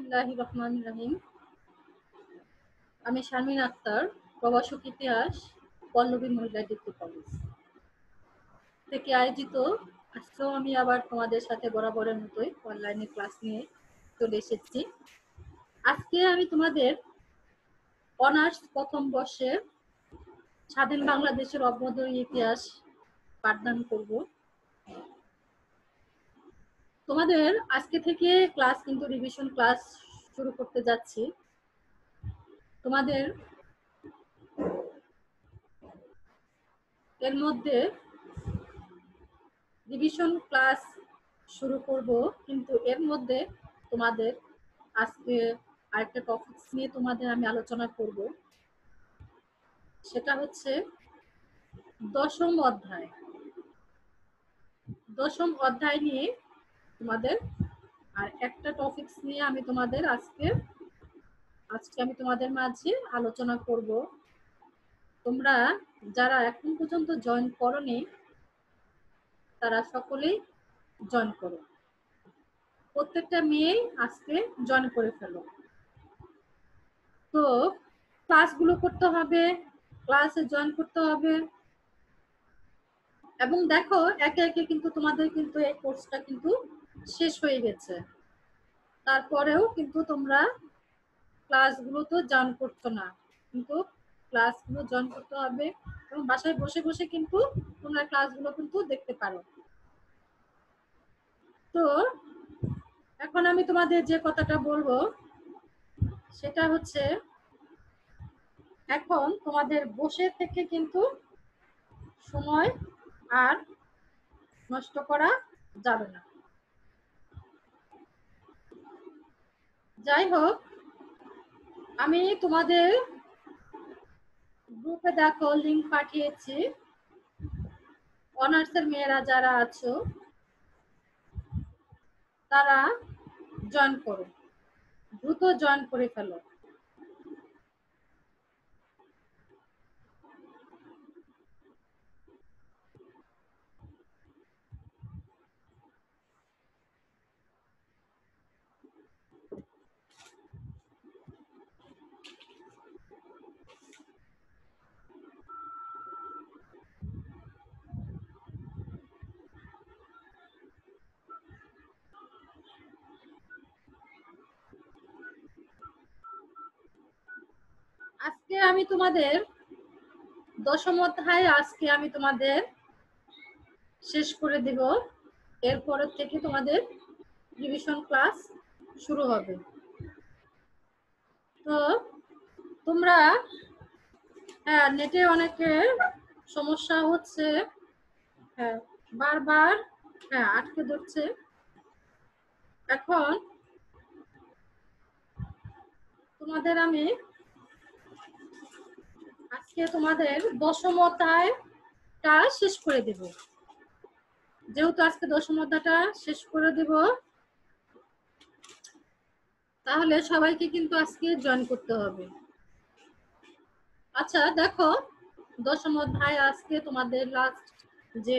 বিসমিল্লাহির রহমানির রহিম। আমি শারমিন আক্তার, প্রভাষক ইতিহাস, পল্লবী মহিলা ডিগ্রি কলেজ থেকে আয়োজিত। আজকেও আমি আবার তোমাদের সাথে বরাবরের মতোই অনলাইনে ক্লাস নিয়ে চলে এসেছি। আজকে আমি তোমাদের অনার্স প্রথম বর্ষের স্বাধীন বাংলাদেশের অভ্যুদয় ইতিহাস পাঠদান করব। তোমাদের আজকে থেকে ক্লাস কিন্তু রিভিশন ক্লাস শুরু করতে যাচ্ছি। তোমাদের এর মধ্যে রিভিশন ক্লাস শুরু করব, কিন্তু এর মধ্যে তোমাদের আজকে আরেকটা টপিকস নিয়ে তোমাদের আমি আলোচনা করব। সেটা হচ্ছে দশম অধ্যায়। দশম অধ্যায় নিয়ে তোমাদের আর একটা টপিকস নিয়ে আমি তোমাদের আজকে আমি তোমাদের মাঝে আলোচনা করব। তোমরা যারা এখন পর্যন্ত জয়েন করোনি তারা সকলেই জয়েন করো। প্রত্যেকটা মেয়ে আজকে জয়েন করে ফেলো। তো ক্লাসগুলো করতে হবে, ক্লাসে জয়েন করতে হবে, এবং দেখো একে একে কিন্তু তোমাদের কিন্তু এই কোর্সটা কিন্তু শেষ হয়ে গেছে। তারপরেও কিন্তু তোমরা ক্লাসগুলো তো জয়েন করছো না, কিন্তু ক্লাসগুলো জয়েন করতে হবে এবং বাসায় বসে বসে কিন্তু তোমরা ক্লাসগুলো কিন্তু দেখতে পারো। তো এখন আমি তোমাদের যে কথাটা বলবো সেটা হচ্ছে, এখন তোমাদের বসে থেকে কিন্তু সময় আর নষ্ট করা যাবে না। যাই হোক, আমি তোমাদের গ্রুপে দেখো লিংক পাঠিয়েছি। অনার্সের মেয়েরা যারা আছো তারা জয়েন করো, দ্রুত জয়েন করে ফেলো। আজকে আমি তোমাদের দশম অধ্যায় আজকে আমি তোমাদের শেষ করে দেব। এরপরের থেকে তোমাদের রিভিশন ক্লাস শুরু হবে। তো তোমরা নেটে অনেকের সমস্যা হচ্ছে, বারবার আটকে ধরছে। এখন তোমাদের আমি আজকে তোমাদের দশম অধ্যায়টা শেষ করে দেব। যেহেতু আজকে দশম অধ্যায়টা শেষ করে দেব, তাহলে সবাইকে কিন্তু আজকে জয়েন করতে হবে। আচ্ছা দেখো, দশম অধ্যায় আজকে তোমাদের লাস্ট যে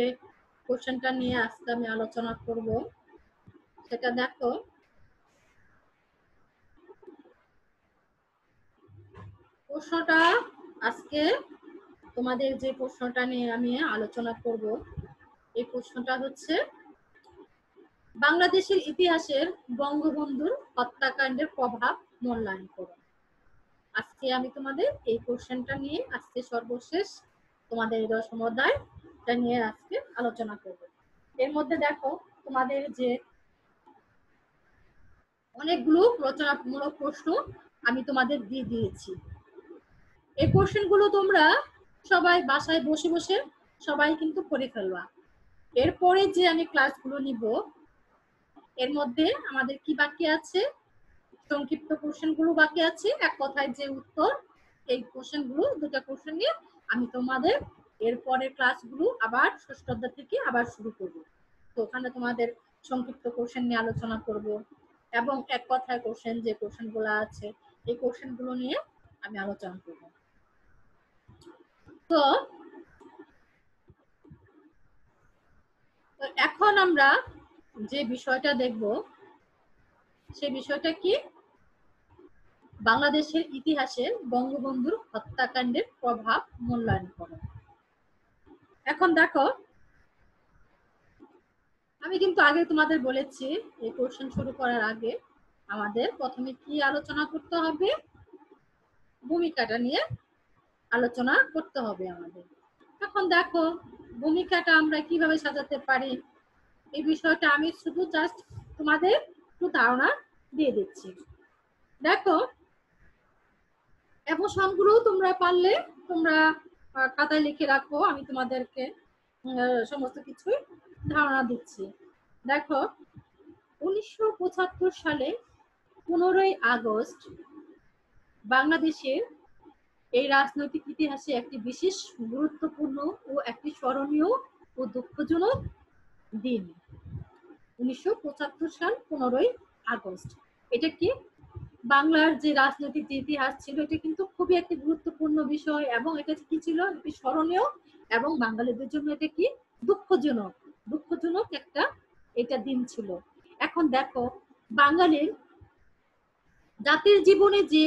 কোশ্চেনটা নিয়ে আজকে আমি আলোচনা করব সেটা দেখো। প্রশ্নটা আজকে তোমাদের যে প্রশ্নটা নিয়ে আমি আলোচনা করব, এই প্রশ্নটা হচ্ছে বাংলাদেশের ইতিহাসের বঙ্গবন্ধুর হত্যাকাণ্ডের প্রভাব মূল্যায়ন করো। আজকে আমি তোমাদের এই কোশ্চেনটা নিয়ে আজকে সর্বশেষ তোমাদের দশম অধ্যায়টা নিয়ে আজকে আলোচনা করব। এর মধ্যে দেখো তোমাদের যে অনেকগুলো রচনামূলক প্রশ্ন আমি তোমাদের দিয়ে দিয়েছি। এই কোশ্চেনগুলো তোমরা সবাই বাসায় বসে বসে সবাই কিন্তু করে ফেলবা। এরপরে যে আমি ক্লাসগুলো নিব এর মধ্যে আমাদের কি বাকি আছে, সংক্ষিপ্ত কোশ্চেনগুলো বাকি আছে, এক কথায় যে উত্তর, এই কোশ্চেনগুলো দুটো কোশ্চেন নিয়ে আমি তোমাদের এরপরের ক্লাসগুলো আবার ষষ্ঠ অধ্যায় থেকে আবার শুরু করব। তো ওখানে তোমাদের সংক্ষিপ্ত কোশ্চেন নিয়ে আলোচনা করব এবং এক কথায় কোশ্চেন যে কোশ্চেনগুলো আছে এই কোশ্চেনগুলো নিয়ে আমি আলোচনা করব। তো এখন আমরা যে বিষয়টা দেখব সেই বিষয়টা কি, বাংলাদেশের ইতিহাসে বঙ্গবন্ধুর হত্যাকাণ্ডের প্রভাব মূল্যায়ন করো। এখন দেখো, আমি কিন্তু আগে তোমাদের বলেছি এই কোশ্চেন শুরু করার আগে আমাদের প্রথমে কি আলোচনা করতে হবে, ভূমিকাটা নিয়ে আলোচনা করতে হবে আমাদের। এখন দেখো ভূমিকাটা আমরা কিভাবে সাজাতে পারি এই বিষয়টা আমি শুধু জাস্ট তোমাদের একটু ধারণা দিয়ে দিচ্ছি। দেখো এমোশনগুলো তোমরা পারলে তোমরা খাতায় লিখে রাখো, আমি তোমাদেরকে সমস্ত কিছুই ধারণা দিচ্ছি। দেখো 1975 সালে 15ই আগস্ট বাংলাদেশের এই রাজনৈতিক ইতিহাসে একটি বিশেষ গুরুত্বপূর্ণ ও একটি স্মরণীয় ও দুঃখজনক দিন। 1975 সাল 15ই আগস্ট, এটা কি বাংলার যে রাজনৈতিক যে ইতিহাস ছিল এটা কিন্তু খুবই একটি গুরুত্বপূর্ণ বিষয় এবং এটা কি ছিল একটি স্মরণীয় এবং বাঙালিদের জন্য এটা কি দুঃখজনক দুঃখজনক একটা এটা দিন ছিল। এখন দেখো বাঙালির জাতির জীবনে যে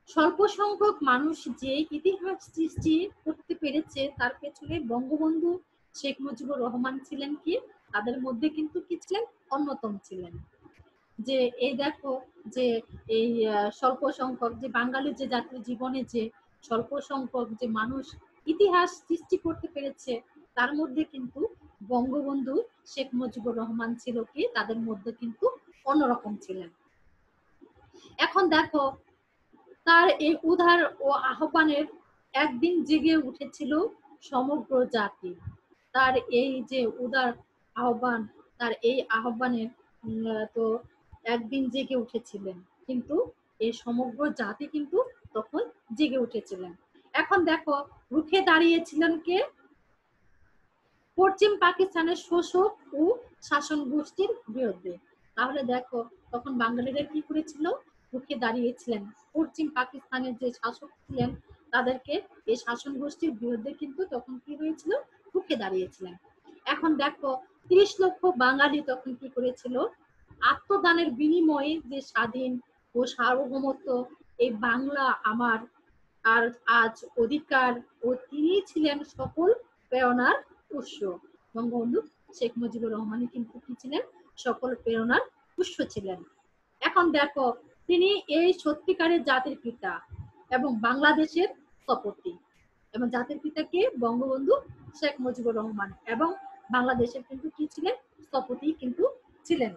স্বল্প সংখ্যক মানুষ যে ইতিহাস সৃষ্টি করতে পেরেছে তার পেছনে বঙ্গবন্ধু শেখ মুজিবুর রহমান ছিলেন কি তাদের মধ্যে কিন্তু কি ছিলেন অন্যতম ছিলেন। যে এই দেখো যে এই স্বল্প সংখ্যক যে বাঙালির যে জাতির জীবনে যে স্বল্প সংখ্যক যে মানুষ ইতিহাস সৃষ্টি করতে পেরেছে তার মধ্যে কিন্তু বঙ্গবন্ধু শেখ মুজিবুর রহমান ছিল কি তাদের মধ্যে কিন্তু অন্যরকম ছিলেন। এখন দেখো তার এই উদার ও আহ্বানের একদিন জেগে উঠেছিল সমগ্র জাতি। তার এই যে উদার আহ্বান, তার এই আহ্বানের তো একদিন জেগে উঠেছিলেন, কিন্তু এই সমগ্র জাতি কিন্তু তখন জেগে উঠেছিলেন। এখন দেখো রুখে দাঁড়িয়েছিলেন কে? পশ্চিম পাকিস্তানের শোষক ও শাসন গোষ্ঠীর বিরুদ্ধে। তাহলে দেখো তখন বাঙালিরা কি করেছিল? রুখে দাঁড়িয়েছিলেন পশ্চিম পাকিস্তানের যে শাসক ছিলেন তাদেরকে এই শাসন গোষ্ঠীর বিরুদ্ধে কিন্তু তখন কি হয়েছিল? রুখে দাঁড়িয়েছিলেন। এখন দেখো 30 লক্ষ বাঙালি তখন কি করেছিল? আত্মদানের বিনিময়ে যে স্বাধীন ও সার্বভৌমত্ব এই বাংলা আমার আর আজ অধিকার ও তিনি ছিলেন সকল প্রেরণার উৎস। বঙ্গবন্ধু শেখ মুজিবুর রহমান কিন্তু কি ছিলেন? সকল প্রেরণার উৎস ছিলেন। এখন দেখো তিনি এই সত্যিকারের জাতির পিতা এবং বাংলাদেশের স্থপতি, এবং জাতির পিতা কে? বঙ্গবন্ধু শেখ মুজিবুর রহমান, এবং বাংলাদেশের কিন্তু কি ছিলেন? স্থপতি কিন্তু ছিলেন।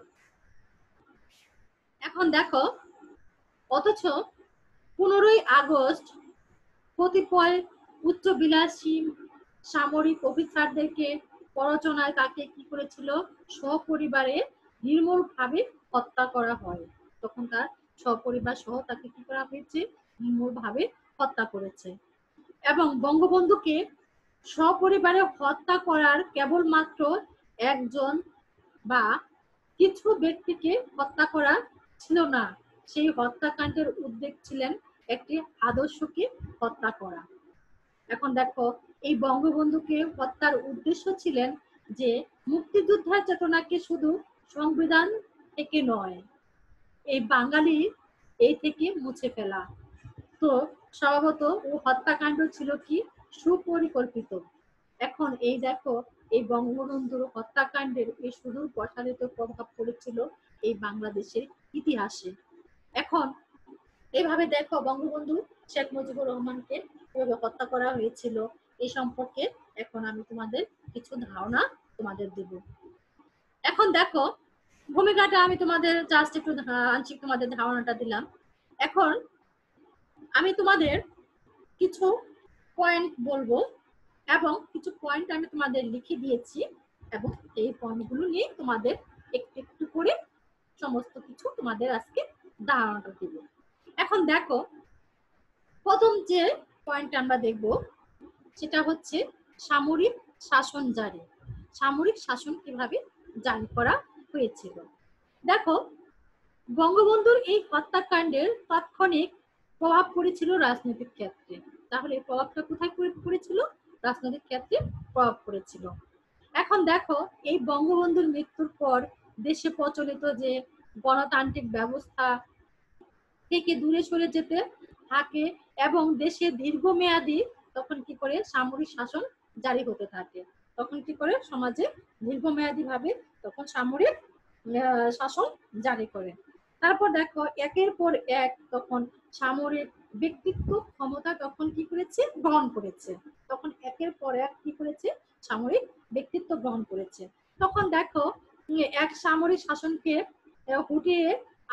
এখন দেখো অথচ 15ই আগস্ট কতিপয় উচ্চবিলাসী সামরিক অফিসারদেরকে প্ররোচনায় তাকে কি করেছিল? সপরিবারে নির্মূলভাবে হত্যা করা হয়। তখন তার সপরিবার সহ তাকে কি করা হয়েছে? নির্মূলভাবে হত্যা করেছে। এবং বঙ্গবন্ধুকে সপরিবারে হত্যা করার কেবলমাত্র একজন বা কিছু ব্যক্তিকে হত্যা করা ছিল না, সেই হত্যাকাণ্ডের উদ্যোগ ছিলেন একটি আদর্শকে হত্যা করা। এখন দেখো এই বঙ্গবন্ধুকে হত্যার উদ্দেশ্য ছিলেন যে মুক্তিযোদ্ধার চেতনাকে শুধু সংবিধান থেকে নয় এই বাঙালি এই থেকে মুছে ফেলা। তো স্বভাবত ও হত্যাকাণ্ড ছিল কি সুপরিকল্পিত। এখন এই দেখো এই বঙ্গবন্ধুর হত্যাকাণ্ডের এই সুদূর প্রসারিত প্রভাব পড়েছিল এই বাংলাদেশের ইতিহাসে। এখন এইভাবে দেখো বঙ্গবন্ধু শেখ মুজিবুর রহমানকে কিভাবে হত্যা করা হয়েছিল এই সম্পর্কে এখন আমি তোমাদের কিছু ধারণা তোমাদের দেব। এখন দেখো ভূমিকাটা আমি তোমাদের জাস্ট একটু আংশিক তোমাদের ধারণাটা দিলাম। এখন আমি তোমাদের কিছু পয়েন্ট বলবো এবং কিছু পয়েন্ট আমি তোমাদের লিখে দিয়েছি এবং এই পয়েন্টগুলো নিয়ে তোমাদের একটু একটু করে সমস্ত কিছু তোমাদের আজকে ধারণাটা দেব। এখন দেখো প্রথম যে পয়েন্ট আমরা দেখব সেটা হচ্ছে সামরিক শাসন জারি। সামরিক শাসন কিভাবে জারি করা হয়েছিল? দেখো বঙ্গবন্ধুর এই হত্যাকাণ্ডের তাৎক্ষণিক প্রভাব পড়েছিল রাজনৈতিক ক্ষেত্রে। তাহলে এই প্রভাবটা কোথায় পড়েছিল? রাজনৈতিক ক্ষেত্রে প্রভাব পড়েছিল। এখন দেখো এই বঙ্গবন্ধুর মৃত্যুর পর দেশে প্রচলিত যে গণতান্ত্রিক ব্যবস্থা থেকে দূরে সরে যেতে থাকে এবং দেশে দীর্ঘমেয়াদী তখন কি করে সামরিক শাসন জারি হতে থাকে। তখন কি করে সমাজে দীর্ঘমেয়াদী ভাবে তখন সামরিক শাসন জারি করে। তারপর দেখো একের পর এক তখন সামরিক ব্যক্তিত্ব ক্ষমতা তখন কি করেছে গ্রহণ করেছে। তখন একের পর এক কি করেছে সামরিক ব্যক্তিত্ব গ্রহণ করেছে। তখন দেখো এক সামরিক শাসনকে হটিয়ে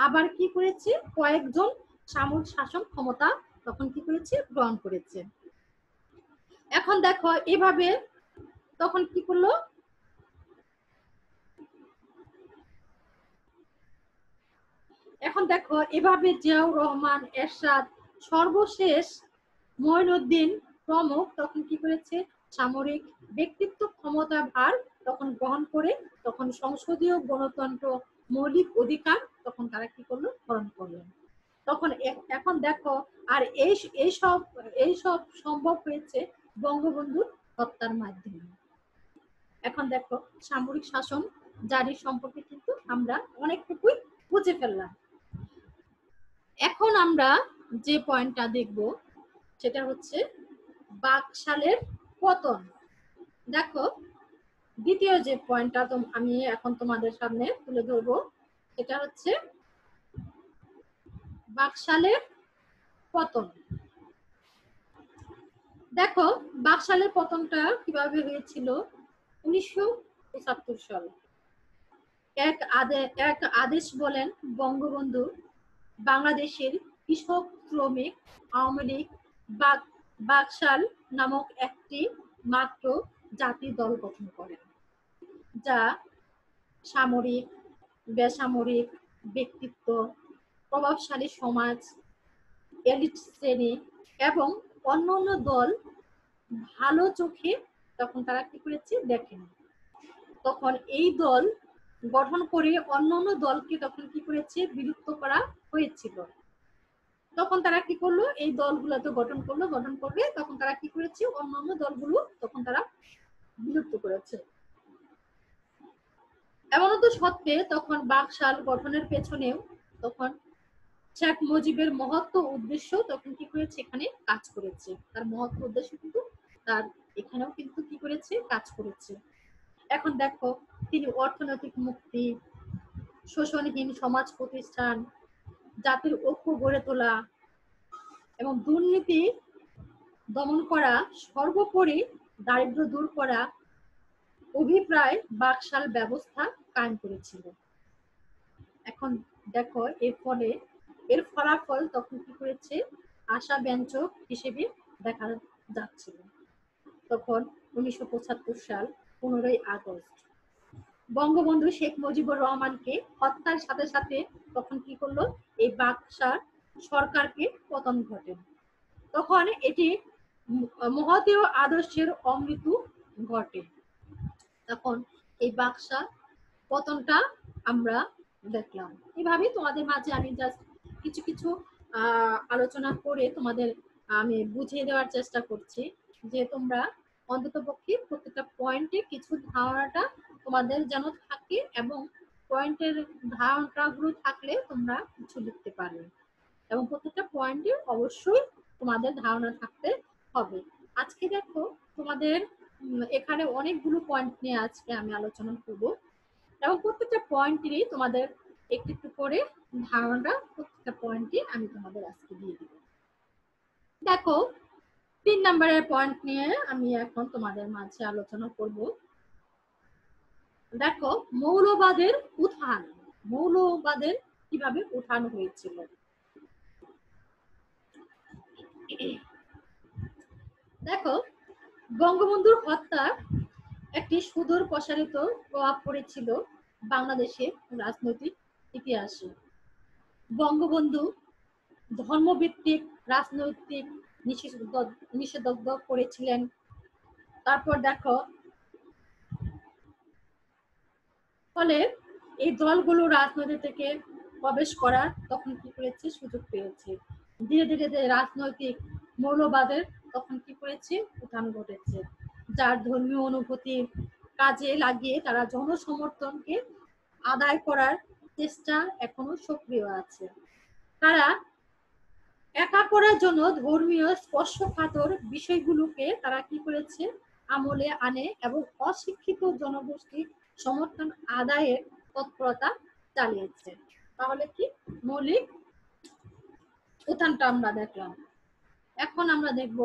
আবার কি করেছে কয়েকজন সামরিক শাসন ক্ষমতা তখন কি করেছে গ্রহণ করেছে। এখন দেখো এভাবে তখন কি করলো এখন দেখো এভাবে জিয়াউর রহমান, এরশাদ, সর্বশেষ মঈনুদ্দিন প্রমুখ তখন কি করেছে সামরিক ব্যক্তিত্ব ক্ষমতা ভার তখন গ্রহণ করে তখন সংসদীয় গণতন্ত্র মৌলিক অধিকার তখন তারা কি করলো গ্রহণ করলেন। তখন এখন দেখো আর এইসব সম্ভব হয়েছে বঙ্গবন্ধুর হত্যার মাধ্যমে। এখন দেখো সামরিক শাসন জারি সম্পর্কে কিন্তু আমরা অনেকটুকুই বুঝে ফেললাম। এখন আমরা যে পয়েন্টটা দেখব সেটা হচ্ছে বাকশালের পতন। দেখো দ্বিতীয় যে পয়েন্টটা আমি এখন তোমাদের সামনে তুলে ধরবো সেটা হচ্ছে বাকশালের পতন। দেখো বাকশালের পতনটা কিভাবে হয়েছিল 1975 সালে। এক আদেশ বলেন বঙ্গবন্ধু বাংলাদেশের কৃষক শ্রমিক আওয়ামী লীগ বাকশাল নামক একটি মাত্র জাতীয় দল গঠন করেন, যা সামরিক, বেসামরিক ব্যক্তিত্ব, প্রভাবশালী সমাজ, এলিট শ্রেণী এবং অন্যান্য দল ভালো চোখে তখন তারা কি করেছে দেখেন। তখন এই দল গঠন করে অন্যান্য দলকে তখন কি করেছে বিলুপ্ত করা হয়েছিল। তখন তারা কি করলো এই দলগুলো তো গঠন করবে তখন তারা কি করেছে অন্যান্য দলগুলো তখন তারা বিলুপ্ত করেছে। এমনত সত্ত্বে তখন বাকশাল গঠনের পেছনেও তখন শেখ মুজিবের মহত্ব উদ্দেশ্য তখন কি করেছে এখানে কাজ করেছে। তার মহত্ব উদ্দেশ্য কিন্তু তার এখানেও কিন্তু কি করেছে কাজ করেছে। এখন দেখো তিনি অর্থনৈতিক মুক্তি, শোষণহীন সমাজ প্রতিষ্ঠান, জাতির ঐক্য গড়ে তোলা এবং দুর্নীতি দমন করা, সর্বোপরি দারিদ্র্য দূর করা অভিপ্রায় বাকশাল ব্যবস্থা কায়েম করেছিল। এখন দেখো এর ফলাফল তখন কি করেছে আশাব্যঞ্জক হিসেবে দেখা যাচ্ছিল। তখন 1975 সাল 15ই আগস্ট বঙ্গবন্ধু শেখ মুজিবুর রহমানকে হত্যার সাথে সাথে তখন কি করলো এই বাকশাল সরকারকে পতন ঘটে। তখন এটি মহতীয় আদর্শের অমৃত্যু ঘটে। তখন এই বাকশাল পতনটা আমরা দেখলাম। এভাবে তোমাদের মাঝে আমি জাস্ট কিছু কিছু আলোচনা করে তোমাদের আমি বুঝিয়ে দেওয়ার চেষ্টা করছি যে তোমরা অন্তত পক্ষে প্রত্যেকটা পয়েন্টে কিছু ধারণাটা তোমাদের যেন থাকে এবং পয়েন্টের ধারণাগুলো থাকলে তোমরা কিছু লিখতে পারবে এবং প্রত্যেকটা পয়েন্টে অবশ্যই তোমাদের ধারণা থাকতে হবে। আজকে দেখো তোমাদের এখানে অনেকগুলো পয়েন্ট নিয়ে আজকে আমি আলোচনা করব এবং প্রত্যেকটা পয়েন্টেরই তোমাদের একটু একটু করে ধারণাটা প্রত্যেকটা পয়েন্টে আমি তোমাদের আজকে দিয়ে দিব। দেখো 3 নম্বরের পয়েন্ট নিয়ে আমি এখন তোমাদের মাঝে আলোচনা করব। দেখো মৌলবাদের উত্থান, মৌলবাদের কিভাবে উত্থান হয়েছিল। দেখো বঙ্গবন্ধুর হত্যা একটি সুদূর প্রসারিত প্রভাব পড়েছিল বাংলাদেশের রাজনৈতিক ইতিহাসে। বঙ্গবন্ধু ধর্মভিত্তিক রাজনৈতিক নিষেধাজ্ঞা করেছিলেন। তারপর দেখো ফলে এই দলগুলো রাজনীতি থেকে প্রবেশ করার তখন কি করেছে সুযোগ পেয়েছে। ধীরে ধীরে যে রাজনৈতিক মৌলবাদের তখন কি করেছে উত্থান ঘটেছে, যার ধর্মীয় অনুভূতি কাজে লাগিয়ে তারা জনসমর্থনকে আদায় করার চেষ্টা এখনো সক্রিয় আছে। তারা একা করার জন্য ধর্মীয় স্পর্শকাতর বিষয়গুলোকে তারা কি করেছে, আমলে আনে এবং অশিক্ষিত জনগোষ্ঠীর সমর্থন আদায়ের তৎপরতা চালিয়েছে। তাহলে কি মৌলিক উত্থানটা আমরা দেখলাম। এখন আমরা দেখব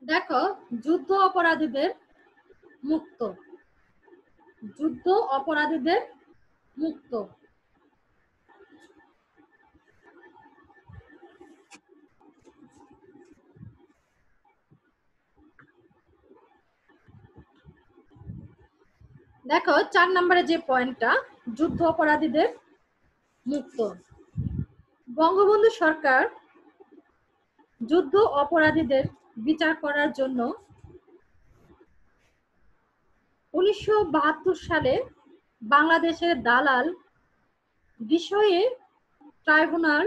দেখো যুদ্ধ অপরাধীদের মুক্ত, যুদ্ধ অপরাধীদের মুক্ত। দেখো 4 নম্বরে যে পয়েন্টটা, যুদ্ধ অপরাধীদের মুক্ত। বঙ্গবন্ধু সরকার যুদ্ধ অপরাধীদের বিচার করার জন্য 1972 সালে বাংলাদেশের দালাল বিষয়ে ট্রাইব্যুনাল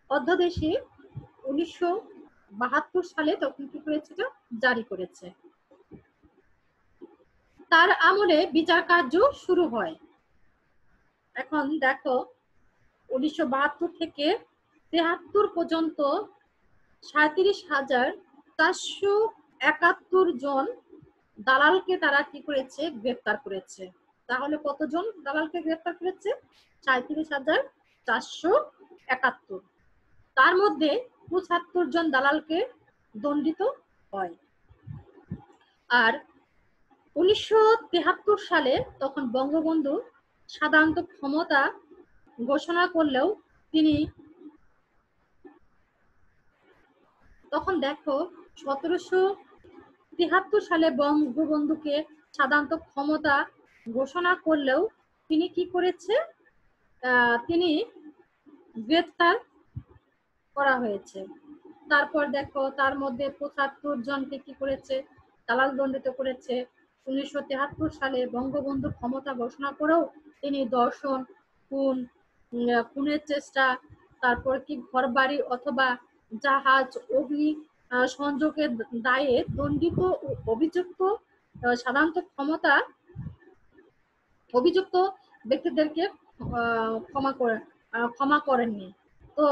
অধ্যাদেশে 1972 সালে তখন কি করেছে, জারি করেছে। তার আমলে বিচার কার্য শুরু হয়। এখন দেখো 1972 থেকে 73 পর্যন্ত 37,471 জন দালালকে তারা কি করেছে, গ্রেফতার করেছে। তাহলে কতজন দালালকে গ্রেফতার করেছে? 37,471। তার মধ্যে 75 জন দালালকে দণ্ডিত হয়। আর 1973 সালে তখন বঙ্গবন্ধু সাধারণত ক্ষমতা ঘোষণা করলেও তিনি তখন দেখো 1773 সালে বঙ্গবন্ধুকে সাধারণত ক্ষমতা ঘোষণা করলেও তিনি কি করেছে, তিনি গ্রেফতার করা হয়েছে। তারপর দেখো তার মধ্যে 75 জনকে কি করেছে, দালাল দণ্ডিত করেছে। 1973 সালে বঙ্গবন্ধু ক্ষমতা ঘোষণা করেও তিনি ধর্ষণ, খুন, খুনের চেষ্টা, তারপর কি ঘরবাড়ি অথবা জাহাজ অগ্নি সংযোগের দায়ে দণ্ডিত ও অভিযুক্ত সাধারণত অভিযুক্ত ব্যক্তিদেরকে ক্ষমা করেননি। তো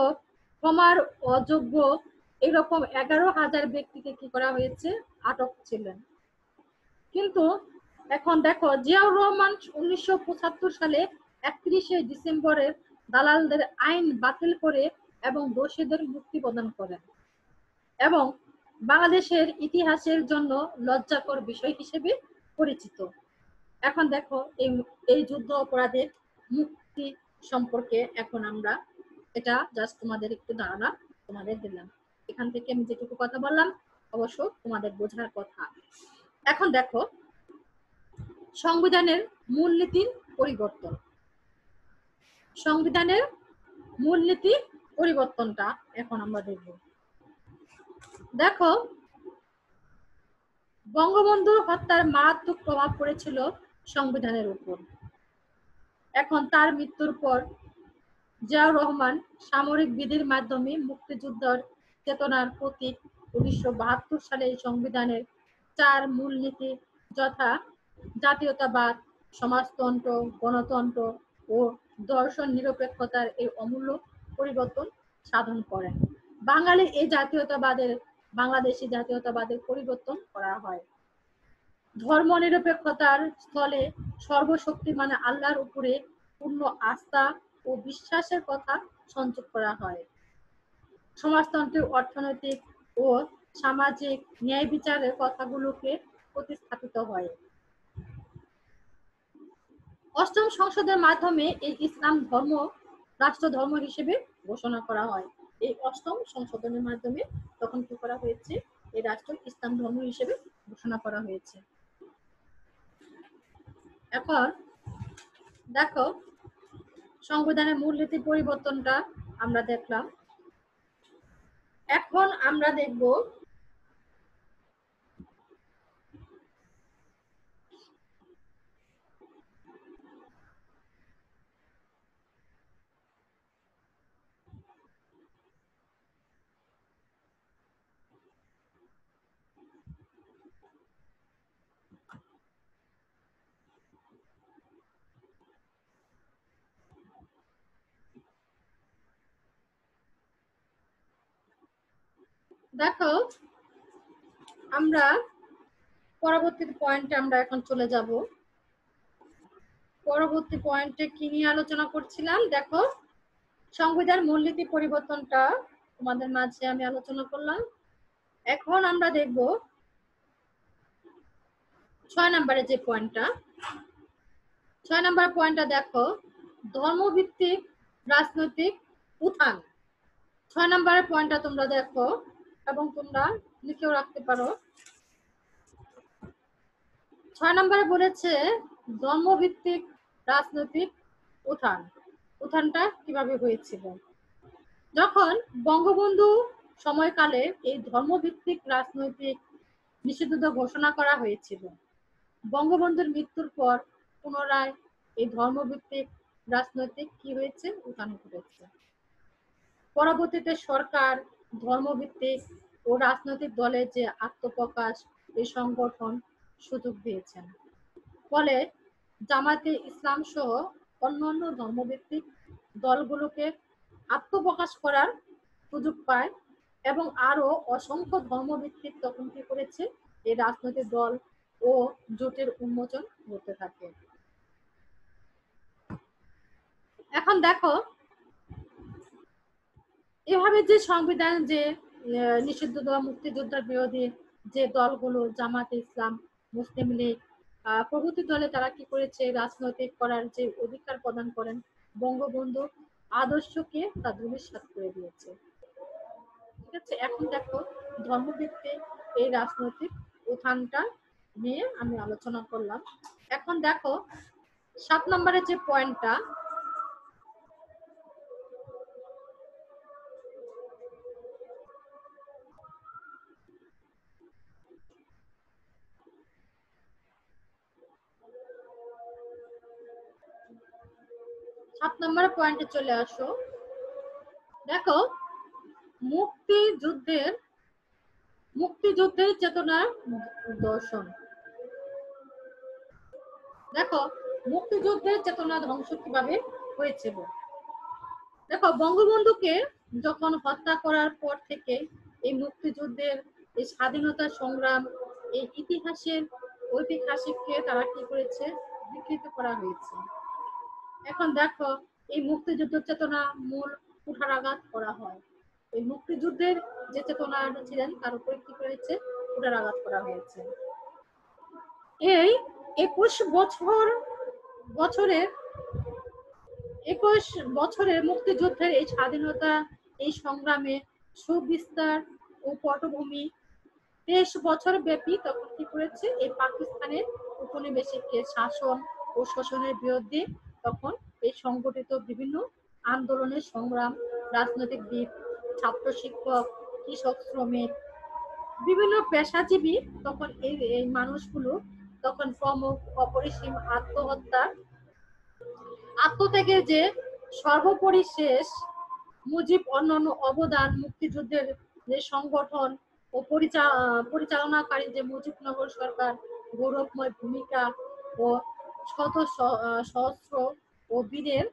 ক্ষমার অযোগ্য এরকম 11,000 ব্যক্তিকে কি করা হয়েছে, আটক ছিলেন। কিন্তু এখন দেখো জিয়াউর রহমান 1975 সালে 31শে ডিসেম্বরের দালালদের আইন বাতিল করে এবং দোষীদের মুক্তি প্রদান করেন, এবং বাংলাদেশের ইতিহাসের জন্য লজ্জাকর বিষয় হিসেবে পরিচিত। এখন দেখো এই যুদ্ধ অপরাধের মুক্তি সম্পর্কে এখন আমরা এটা জাস্ট তোমাদের একটু ধারণা তোমাদের দিলাম। এখান থেকে আমি যেটুকু কথা বললাম অবশ্য তোমাদের বোঝার কথা। এখন দেখো সংবিধানের মূলনীতির পরিবর্তন। সংবিধানের মূলনীতি পরিবর্তনটা এখন আমরা দেখব। দেখো বঙ্গবন্ধুর হত্যার মারাত্মক প্রভাব পড়েছিল সংবিধানের উপর। এখন তার মৃত্যুর পর জিয়াউর রহমান সামরিক বিধির মাধ্যমে মুক্তিযুদ্ধের চেতনার প্রতীক 1972 সালে সংবিধানের 4 মূলনীতি যথা জাতীয়তাবাদ, সমাজতন্ত্র, গণতন্ত্র ও দর্শন নিরপেক্ষতার এই অমূল্য পরিবর্তন সাধন করেন। বাঙালির এই জাতীয়তাবাদের বাংলাদেশি জাতীয়তাবাদের পরিবর্তন করা হয়। ধর্ম নিরপেক্ষতার স্থলে সর্বশক্তিমান আল্লাহর উপরে পূর্ণ আস্থা ও বিশ্বাসের কথা সঞ্চয় করা হয়। সমাজতন্ত্রের অর্থনৈতিক ও সামাজিক ন্যায় বিচারের কথাগুলোকে প্রতিস্থাপিত হয়। অষ্টম সংসদের মাধ্যমে এই ইসলাম ধর্ম রাষ্ট্র ধর্ম হিসেবে ঘোষণা করা হয়। এই অষ্টম সংশোধনের মাধ্যমে তখন কি করা হয়েছে, এই রাষ্ট্র ইসলাম ধর্ম হিসেবে ঘোষণা করা হয়েছে। এখন দেখো সংবিধানের মূলনীতি পরিবর্তনটা আমরা দেখলাম। এখন আমরা দেখব দেখো আমরা পরবর্তী পয়েন্টে আমরা এখন চলে যাব। পরবর্তী পয়েন্টে কি নিয়ে আলোচনা করছিলাম, দেখো সংবিধান মূলনীতি পরিবর্তনটা তোমাদের মাঝে আমি আলোচনা করলাম। এখন আমরা দেখব 6 নম্বরে যে পয়েন্টটা, 6 নম্বর পয়েন্টটা দেখো ধর্মভিত্তিক রাজনৈতিক উত্থান। 6 নম্বরের পয়েন্টটা তোমরা দেখো এবং তোমরা লিখেও রাখতে পারো। 6 নম্বরে বলেছে ধর্মভিত্তিক রাজনৈতিক উত্থান। উত্থানটা কিভাবে হয়েছিল? যখন বঙ্গবন্ধু সময়কালে এই ধর্মভিত্তিক রাজনৈতিক নিষিদ্ধ ঘোষণা করা হয়েছিল, বঙ্গবন্ধুর মৃত্যুর পর পুনরায় এই ধর্মভিত্তিক রাজনৈতিক কি হয়েছে? উত্থান ঘটেছে। পরবর্তীতে সরকার ধর্মভিত্তিক ও রাজনৈতিক দলের যে আত্মপ্রকাশ, এই সংগঠন সুযোগ দিয়েছেন। ফলে জামায়াতে ইসলাম সহ অন্যান্য ধর্মভিত্তিক দলগুলোকে আত্মপ্রকাশ করার সুযোগ পায় এবং আরো অসংখ্য ধর্মভিত্তিক তখন কি করেছে এই রাজনৈতিক দল ও জোটের উন্মোচন হতে থাকে। এখন দেখো এভাবে যে সংবিধান যে নিষিদ্ধ দেওয়া মুক্তিযোদ্ধার বিরোধী যে দলগুলো জামাতে ইসলাম, মুসলিম লীগ প্রভৃতি দলে তারা কি করেছে রাজনৈতিক করার যে অধিকার প্রদান করেন, বঙ্গবন্ধু আদর্শকে তা ধূলিসাৎ করে দিয়েছে। ঠিক আছে, এখন দেখো ধর্মভিত্তিক এই রাজনৈতিক উত্থানটা নিয়ে আমি আলোচনা করলাম। এখন দেখো 7 নম্বরের যে পয়েন্টটা, সাত নম্বরের পয়েন্টে চলে আসো। দেখো মুক্তিযুদ্ধের মুক্তিযুদ্ধের চেতনার দর্শন। দেখো মুক্তিযুদ্ধের চেতনা ধ্বংস কিভাবে হয়েছিল। দেখো বঙ্গবন্ধুকে যখন হত্যা করার পর থেকে এই মুক্তিযুদ্ধের এই স্বাধীনতা সংগ্রাম এই ইতিহাসের ঐতিহাসিককে তারা কি করেছে বিকৃত করা হয়েছে। এখন দেখো এই মুক্তিযুদ্ধ চেতনা মূল কুঠারাঘাত করা হয়। এই মুক্তিযুদ্ধের যে চেতনা ছিলেন তার উপরে কি করেছে কুঠারাঘাত করা হয়েছে। এই 21 বছরের মুক্তিযুদ্ধের এই স্বাধীনতা এই সংগ্রামে সুবিস্তার ও পটভূমি 23 বছর ব্যাপী তখন কি করেছে এই পাকিস্তানের উপনিবেশিকের শাসন ও শোষণের বিরুদ্ধে তখন এই সংগঠিত বিভিন্ন আন্দোলনের সংগ্রাম, রাজনৈতিক দিক, ছাত্র শিক্ষক, কৃষক শ্রমিক, বিভিন্ন পেশাজীবী তখন এই মানুষগুলো তখন প্রমুখ অপরিসীম আত্মত্যাগের যে সর্বোপরি শেষ মুজিব অন্যান্য অবদান, মুক্তিযুদ্ধের যে সংগঠন ও পরিচালনাকারী যে মুজিবনগর সরকার গৌরবময় ভূমিকা ও শত সহস্র ও বীরের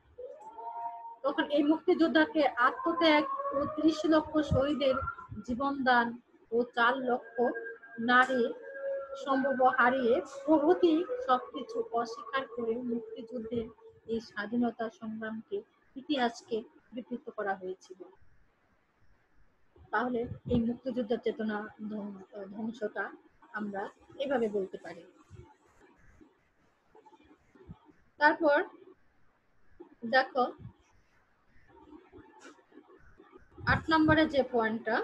তখন এই মুক্তিযোদ্ধাকে আত্মত্যাগ ও ৩০ লক্ষ শহীদের জীবনদান ও ৪ লক্ষ নারী সম্ভব হারিয়ে প্রভৃতি সবকিছু অস্বীকার করে মুক্তিযুদ্ধের এই স্বাধীনতা সংগ্রামকে ইতিহাসকে বিকৃত করা হয়েছিল। তাহলে এই মুক্তিযুদ্ধের চেতনা ধ্বংসটা আমরা এভাবে বলতে পারি। তারপর দেখো ৮ নম্বরে যে পয়েন্টটা,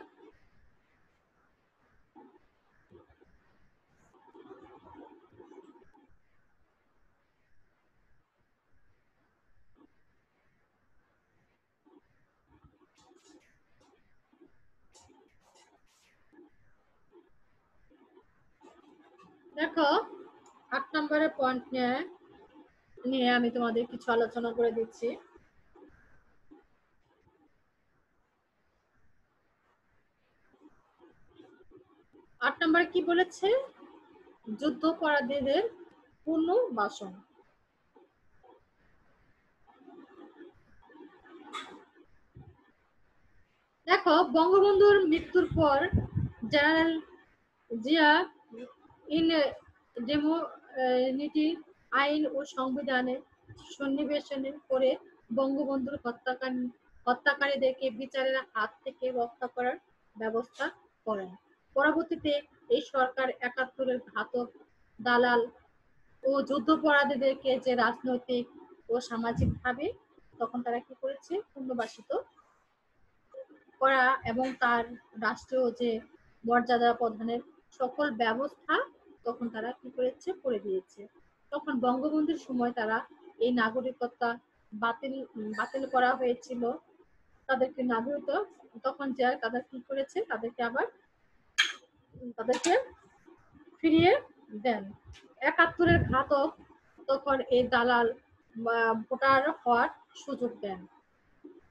দেখো ৮ নম্বরের পয়েন্ট নিয়ে আমি তোমাদের কিছু আলোচনা করে দিচ্ছি। ৮ নম্বরে কি বলেছে? যুদ্ধাপরাধীদের পুনর্বাসন। দেখো বঙ্গবন্ধুর মৃত্যুর পর জেনারেল জিয়া ডেমোনিটি আইন ও সংবিধানে সন্নিবেশন করে বঙ্গবন্ধুর হত্যাকারীদেরকে বিচারের হাত থেকে রক্ষা করার ব্যবস্থা করেন। পরবর্তীতে এই সরকার ৭১-এর ঘাতক, দালাল ও যুদ্ধাপরাধীদেরকে যে রাজনৈতিক ও সামাজিকভাবে তখন তারা কি করেছে, পুনর্বাসিত করা এবং তার রাষ্ট্রীয় যে মর্যাদা প্রদানের সকল ব্যবস্থা তখন তারা কি করেছে, করে দিয়েছে। তখন বঙ্গবন্ধুর সময় তারা এই নাগরিকত্ব বাতিল করা হয়েছিল, তাদেরকে নাগরিকত্ব তখন যে তাদের কি করেছে, তাদেরকে ফিরিয়ে দেন। ৭১-এর ঘাতক তখন এই দালাল ভোটার হওয়ার সুযোগ দেন।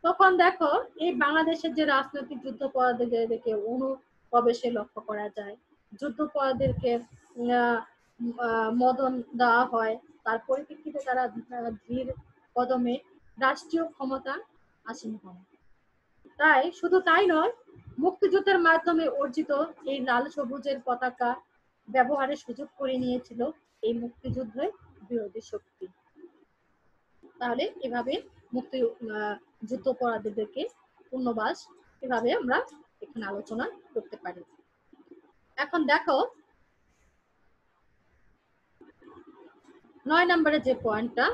তখন দেখো এই বাংলাদেশের যে রাজনৈতিক যুদ্ধাপরাধীদেরকে অনুপ্রবেশে লক্ষ্য করা যায়, যুদ্ধাপরাধীদেরকে মদন দেওয়া হয়, তার পরিপ্রেক্ষিতে তারা ধীর কদমে রাষ্ট্রীয় ক্ষমতা আসীন হন। তাই শুধু তাই নয়, মুক্তিযুদ্ধের মাধ্যমে অর্জিত এই লাল সবুজের পতাকা ব্যবহারের সুযোগ করে নিয়েছিল এই মুক্তিযুদ্ধের বিরোধী শক্তি। তাহলে এভাবে যুদ্ধাপরাধীদেরকে পুনর্বাস এভাবে আমরা এখানে আলোচনা করতে পারি। এখন দেখো ৯ নম্বরে যে পয়েন্টটা,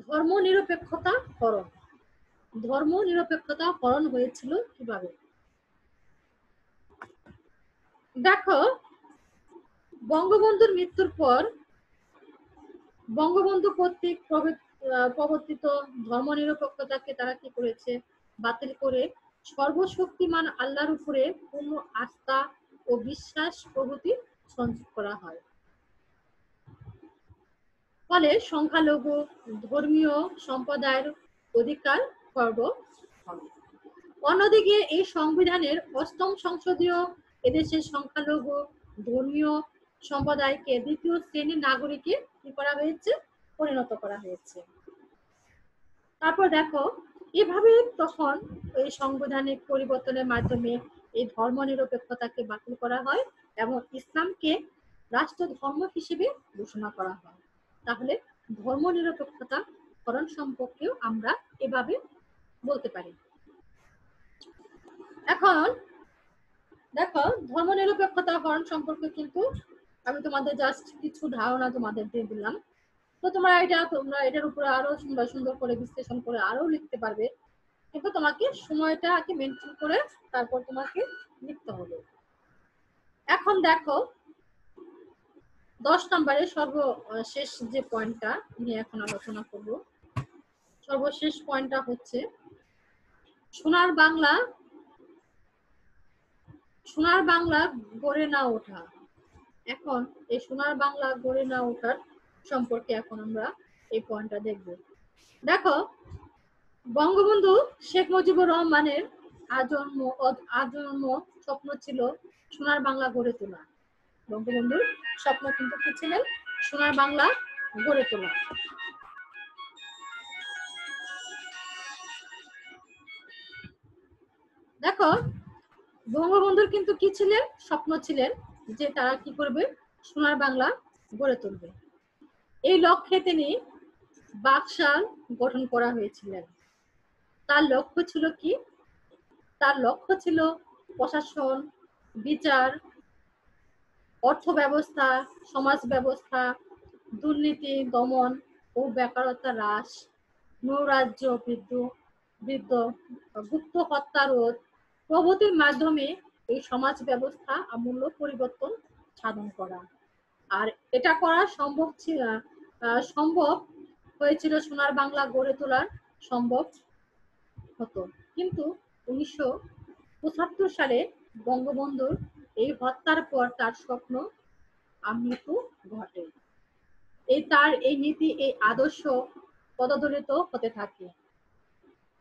ধর্মনিরপেক্ষতা হরণ। ধর্মনিরপেক্ষতা হরণ হয়েছিল কিভাবে? দেখো বঙ্গবন্ধুর মৃত্যুর পর বঙ্গবন্ধু কর্তৃক প্রবর্তিত ধর্মনিরপেক্ষতাকে তারা কি করেছে, বাতিল করে সর্বশক্তিমান আল্লাহর উপরে পূর্ণ আস্থা ও বিশ্বাস প্রভৃতি সংযোগ করা হয়। ফলে সংখ্যালঘু ধর্মীয় সম্প্রদায়ের অধিকার খর্ব হয়। অন্যদিকে এই সংবিধানের ৮ম সংসদীয় এদেশের সংখ্যালঘু ধর্মীয় সম্প্রদায়কে দ্বিতীয় শ্রেণীর নাগরিকে কি করা হয়েছে, পরিণত করা হয়েছে। তারপর দেখো এভাবে তখন এই সাংবিধানিক পরিবর্তনের মাধ্যমে এই ধর্মনিরপেক্ষতাকে বাতিল করা হয় এবং ইসলামকে রাষ্ট্র ধর্ম হিসেবে ঘোষণা করা হয়। তাহলে ধর্মনিরপেক্ষতা হরণ সম্পর্কেও আমরা এভাবে বলতে পারি। এখন দেখো ধর্মনিরপেক্ষতা হরণ সম্পর্কে কিন্তু আমি তোমাদের জাস্ট কিছু ধারণা তোমাদের দিয়ে দিলাম। তো তোমরা এটার উপরে আরো সুন্দর সুন্দর করে বিশ্লেষণ করে আরো লিখতে পারবে, কিন্তু তোমাকে সময়টা আগে মেনটেন করে তারপর তোমাকে লিখতে হবে। এখন দেখো 10 নম্বরে সর্বশেষ যে পয়েন্টটা নিয়ে এখন আলোচনা করব। সর্বশেষ পয়েন্টটা হচ্ছে সোনার বাংলা গড়ে না ওঠা। এখন এই সোনার বাংলা গড়ে না ওঠার সম্পর্কে এখন আমরা এই পয়েন্টটা দেখব। দেখো বঙ্গবন্ধু শেখ মুজিবুর রহমানের আজন্ম স্বপ্ন ছিল সোনার বাংলা গড়ে তোলা। বঙ্গবন্ধুর স্বপ্ন কিন্তু কি ছিলেন, সোনার বাংলা গড়ে তোলা। দেখো বঙ্গবন্ধুর কিন্তু কি ছিলেন, স্বপ্ন ছিলেন যে তারা কি করবে, সোনার বাংলা গড়ে তুলবে। এই লক্ষ্যে তিনি বাকশাল গঠন করা হয়েছিলেন। তার লক্ষ্য ছিল কি, তার লক্ষ্য ছিল প্রশাসন, বিচার, অর্থ ব্যবস্থা, সমাজ ব্যবস্থা, দুর্নীতি দমন ও বেকারত্ব হ্রাস, নৈরাজ্য গুপ্ত হত্যা রোধ প্রভৃতির মাধ্যমে এই সমাজ ব্যবস্থা আমূল পরিবর্তন সাধন করা। আর এটা করা সম্ভব হয়েছিল, সোনার বাংলা গড়ে তোলার সম্ভব হতো। কিন্তু 1975 সালে বঙ্গবন্ধুর এই হত্যার পর তার স্বপ্ন আমৃত্যু ঘটে। তার এই নীতি, এই আদর্শ পদদলিত হতে থাকে।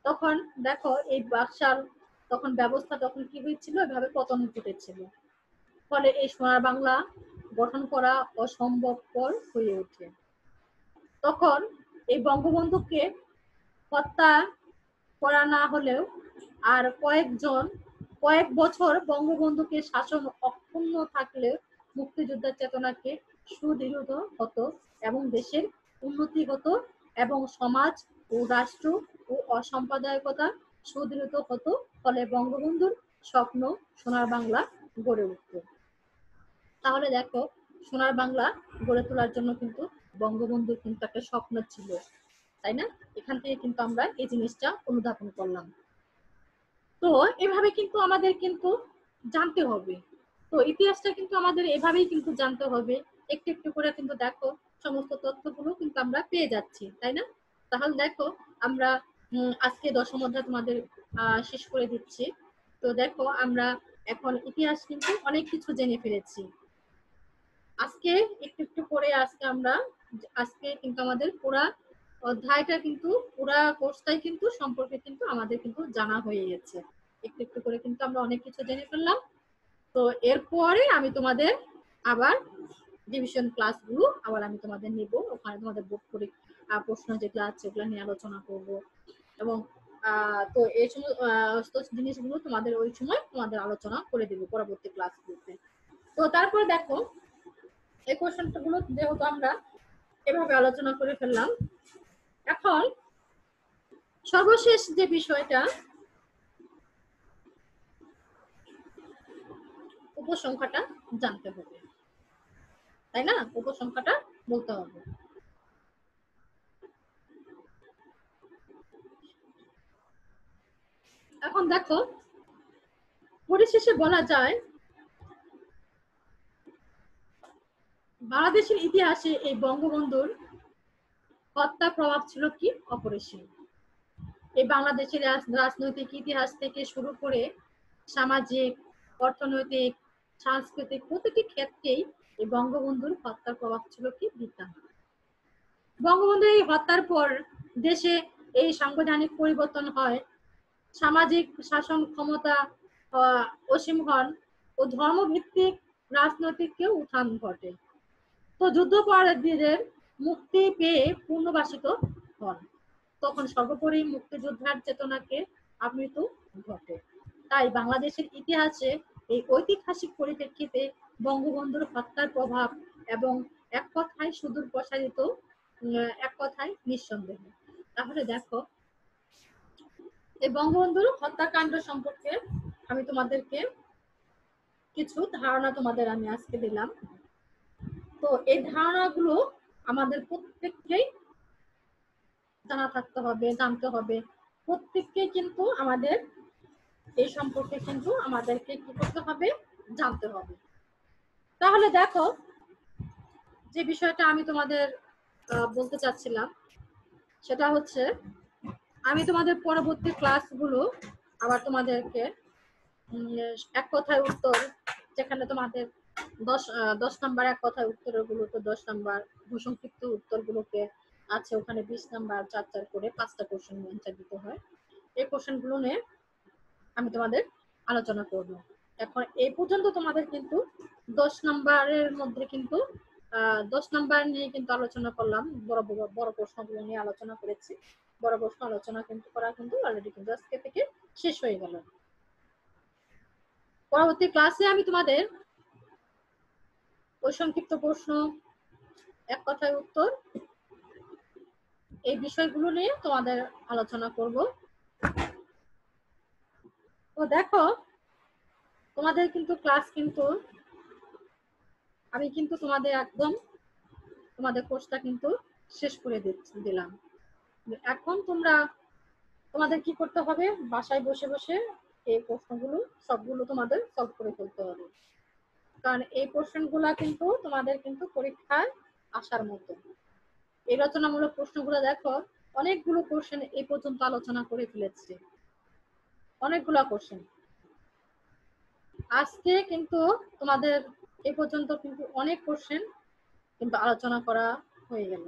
তখন দেখো এই বাকশাল তখন ব্যবস্থা তখন কি হয়েছিল, এভাবে পতন ঘটেছিল। ফলে এই সোনার বাংলা গঠন করা অসম্ভবপর হয়ে ওঠে। তখন এই বঙ্গবন্ধুকে হত্যা করা না হলেও আর কয়েকজন কয়েক বছর বঙ্গবন্ধুকে শাসন অক্ষুণ্ণ থাকলে মুক্তিযোদ্ধার চেতনাকে সুদৃঢ় হতো এবং দেশের উন্নতি হতো এবং সমাজ ও রাষ্ট্র ও অসাম্প্রদায়িকতা সুদৃঢ় হতো, ফলে বঙ্গবন্ধুর স্বপ্ন সোনার বাংলা গড়ে উঠত। তাহলে দেখো, সোনার বাংলা গড়ে তোলার জন্য কিন্তু বঙ্গবন্ধুর কিন্তু একটা স্বপ্ন ছিল, তাই না? এখান থেকে কিন্তু আমরা এই জিনিসটা অনুধাবন করলাম। তো এভাবে কিন্তু আমাদের কিন্তু জানতে হবে। তো ইতিহাসটা কিন্তু আমাদের এভাবেই কিন্তু জানতে হবে, একটু একটু করে কিন্তু দেখো সমস্ত তথ্যগুলো কিন্তু আমরা পেয়ে যাচ্ছি, তাই না? তাহলে দেখো আমরা আজকে দশম অধ্যায় তোমাদের শেষ করে দিচ্ছি। তো দেখো আমরা এখন ইতিহাস কিন্তু অনেক কিছু জেনে ফেলেছি আজকে, একটু একটু করে আজকে কিন্তু আমাদের পুরা অধ্যায়টা কিন্তু পুরা কোর্সটাই কিন্তু সম্পর্কে কিন্তু আমাদের কিন্তু জানা হয়ে গেছে। একটু একটু করে কিন্তু আমরা অনেক কিছু জেনে ফেললাম। তো এরপরে আমি তোমাদের আবার ডিভিশন ক্লাসগুলো আবার আমি তোমাদের নিব, ওখানে তোমাদের বোর্ড করে প্রশ্ন যেগুলো আছে ওগুলো নিয়ে আলোচনা করব। এবং তো এই সমস্ত জিনিসগুলো তোমাদের ওই সময় তোমাদের আলোচনা করে দেবো পরবর্তী ক্লাসগুলোতে। তো তারপরে দেখো এই কোশ্চেনগুলো যেহেতু আমরা এভাবে আলোচনা করে ফেললাম, এখন সর্বশেষ যে বিষয়টা উপসংখ্যাটা জানতে হবে, তাই না? উপসংখ্যাটা বলতে হবে। এখন দেখো পরিশেষে বলা যায় বাংলাদেশের ইতিহাসে এই বঙ্গবন্ধুর হত্যার প্রভাব ছিল কি অপরিসীম। এই বাংলাদেশের রাজনৈতিক ইতিহাস থেকে শুরু করে সামাজিক, অর্থনৈতিক, সাংস্কৃতিক প্রতিটি ক্ষেত্রেই এই বঙ্গবন্ধুর হত্যার প্রভাব ছিল কি বিদ্যমান। বঙ্গবন্ধুর এই হত্যার পর দেশে এই সাংবিধানিক পরিবর্তন হয়, সামাজিক শাসন ক্ষমতা অসীম হন ও ধর্মভিত্তিক রাজনৈতিক উত্থান ঘটে। তো যুদ্ধাপরাধীদের মুক্তি পেয়ে পুনর্বাসিত হন। তখন সর্বোপরি মুক্তিযোদ্ধার চেতনাকে আবৃত ঘটে। তাই বাংলাদেশের ইতিহাসে এই ঐতিহাসিক পরিপ্রেক্ষিতে বঙ্গবন্ধুর হত্যার প্রভাব এবং এক কথায় সুদূর প্রসারিত, এক কথায় নিঃসন্দেহ। তাহলে দেখো এই বঙ্গবন্ধুর হত্যাকাণ্ড সম্পর্কে আমি তোমাদেরকে কিছু ধারণা তোমাদের আমি আজকে দিলাম। তো এই ধারণাগুলো আমাদের প্রত্যেককেই জানা থাকতে হবে, জানতে হবে। প্রত্যেককে কিন্তু আমাদের এই সম্পর্কে কিন্তু আমাদেরকে কি করতে হবে, জানতে হবে। তাহলে দেখো যে বিষয়টা আমি তোমাদের বলতে চাচ্ছিলাম সেটা হচ্ছে আমি তোমাদের পরবর্তী ক্লাসগুলো আবার তোমাদেরকে এক কথায় উত্তর, যেখানে তোমাদের 10 নাম্বার এক কথায় উত্তরের গুলো, তো 10 নাম্বার সংক্ষিপ্ত উত্তরগুলোকে আছে ওখানে 20 নাম্বার 4 করে 5টা কোশ্চেন অ্যান্সার দিতে হয়। এই কোশ্চেনগুলো নিয়ে আমি তোমাদের আলোচনা করব। এখন এই পর্যন্ত তোমাদের কিন্তু 10 নাম্বারের মধ্যে কিন্তু 10 নাম্বার নিয়ে কিন্তু আলোচনা করলাম, বড় বড় প্রশ্নগুলো নিয়ে আলোচনা করেছি। বড় প্রশ্ন আলোচনা কিন্তু করা কিন্তু অলরেডি কিন্তু আজকে থেকে শেষ হয়ে গেল। পরবর্তী ক্লাসে আমি তোমাদের ওই সংক্ষিপ্ত প্রশ্ন, এক কথায় উত্তর, এই বিষয়গুলো নিয়ে তোমাদের আলোচনা করব। তো দেখো তোমাদের কিন্তু ক্লাস কিন্তু আমি কিন্তু তোমাদের একদম তোমাদের কোর্সটা কিন্তু শেষ করে দিলাম। এখন তোমাদের কি করতে হবে, বাসায় বসে বসে এই প্রশ্নগুলো সবগুলো তোমাদের সলভ করে ফেলতে হবে, কারণ এই কোশ্চেনগুলা কিন্তু তোমাদের কিন্তু পরীক্ষায় আসার মতো। এই রচনামূলক প্রশ্নগুলো দেখো অনেকগুলো কোশ্চেন এই পর্যন্ত আলোচনা করে ফেলেছে, অনেকগুলো কোশ্চেন আজকে কিন্তু তোমাদের এই পর্যন্ত কিন্তু অনেক কোশ্চেন কিন্তু আলোচনা করা হয়ে গেল।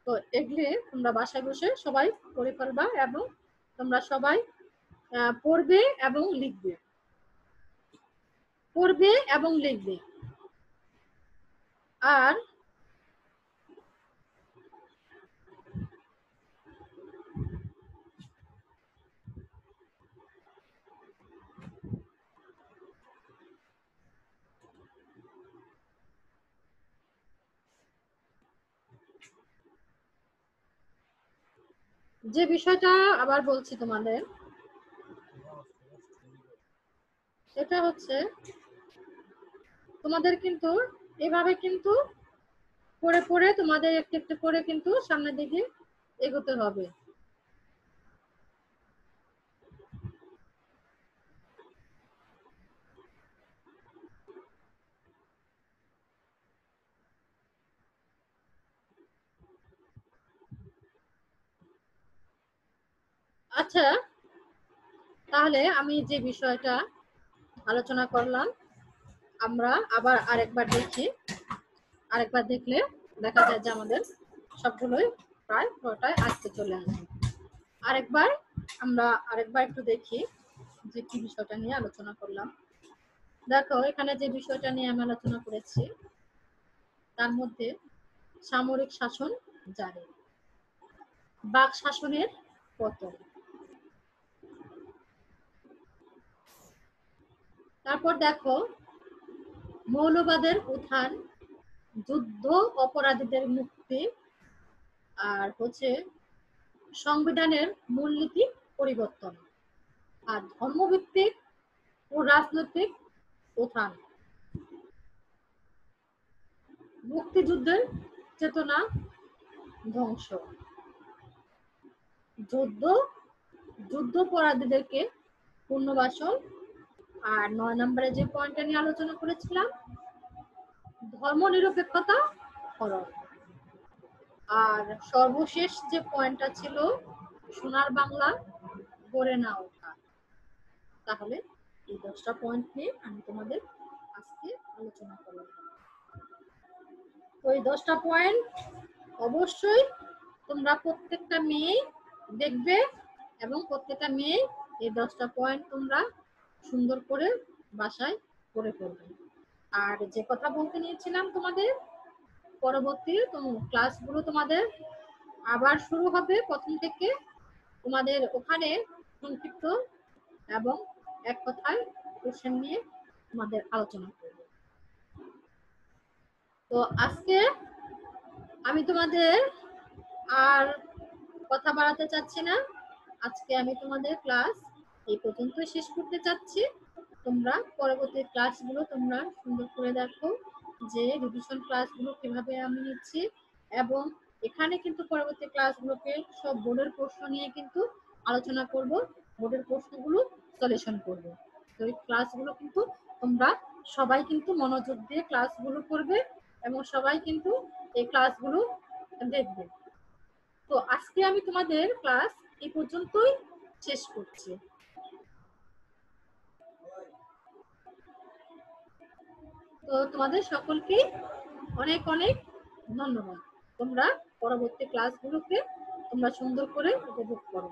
তো এগুলি তোমরা বাসায় বসে সবাই করে ফেলবা এবং তোমরা সবাই পড়বে এবং লিখবে, পড়বে এবং লিখবে। আর যে বিষয়টা আবার বলছি তোমাদের, এটা হচ্ছে তোমাদের কিন্তু এভাবে কিন্তু পড়ে পড়ে তোমাদের একটু একটু করে কিন্তু সামনের দিকে এগোতে হবে। আচ্ছা, তাহলে আমি যে বিষয়টা আলোচনা করলাম আমরা আবার আরেকবার দেখি। আরেকবার দেখলে দেখা যায় যে আমাদের সবগুলোই প্রায় পুরোটাই আজকে চলে আসে। আরেকবার একটু দেখি যে কি বিষয়টা নিয়ে আলোচনা করলাম। দেখো এখানে যে বিষয়টা নিয়ে আমি আলোচনা করেছি তার মধ্যে সামরিক শাসন জারি, বাক শাসনের পতন, তারপর দেখো মৌলবাদের উত্থান, যুদ্ধ অপরাধীদের মুক্তি, আর হচ্ছে সংবিধানের মূলনীতি পরিবর্তন, আর ধর্মভিত্তিক ও রাজনৈতিক উত্থান, মুক্তিযুদ্ধের চেতনা ধ্বংস, যুদ্ধ যুদ্ধপরাধীদেরকে পুনর্বাসন, আর 9 নম্বরে যে পয়েন্টটা নিয়ে আলোচনা করেছিলাম ধর্মনিরপেক্ষতা হরণ, আর সর্বশেষ যে পয়েন্টটা ছিল সোনার বাংলা গড়ে না ওঠা। তাহলে এই 10টা পয়েন্ট নিয়ে আমি তোমাদের আজকে আলোচনা করলাম। তো এই 10টা পয়েন্ট অবশ্যই তোমরা প্রত্যেকটা মেয়ে দেখবে এবং প্রত্যেকটা মেয়ে এই 10টা পয়েন্ট তোমরা সুন্দর করে বাসায় করে করবে। আর যে কথা বলতে নিয়েছিলাম তোমাদের, পরবর্তী ক্লাসগুলো তোমাদের আবার শুরু হবে প্রথম থেকে। তোমাদের ওখানে সংক্ষিপ্ত এবং এক কথায় কোশ্চেন নিয়ে তোমাদের আলোচনা করব। তো আজকে আমি তোমাদের আর কথা বাড়াতে চাচ্ছি না। আজকে আমি তোমাদের ক্লাস এই পর্যন্তই শেষ করতে চাচ্ছি। তোমরা পরবর্তী ক্লাসগুলো তোমরা সুন্দর করে দেখো যে রিভিশন ক্লাসগুলো কিভাবে আমি নিচ্ছি, এবং এখানে কিন্তু পরবর্তী ক্লাসগুলোকে সব বোর্ডের প্রশ্ন নিয়ে কিন্তু আলোচনা করব, বোর্ডের প্রশ্নগুলো সলিউশন করব। তো এই ক্লাসগুলো কিন্তু তোমরা সবাই কিন্তু মনোযোগ দিয়ে ক্লাসগুলো করবে এবং সবাই কিন্তু এই ক্লাসগুলো দেখবে। তো আজকে আমি তোমাদের ক্লাস এই পর্যন্তই শেষ করছি। তো তোমাদের সকলকে অনেক অনেক ধন্যবাদ। তোমরা পরবর্তী ক্লাসগুলোকে তোমরা সুন্দর করে উপভোগ করো।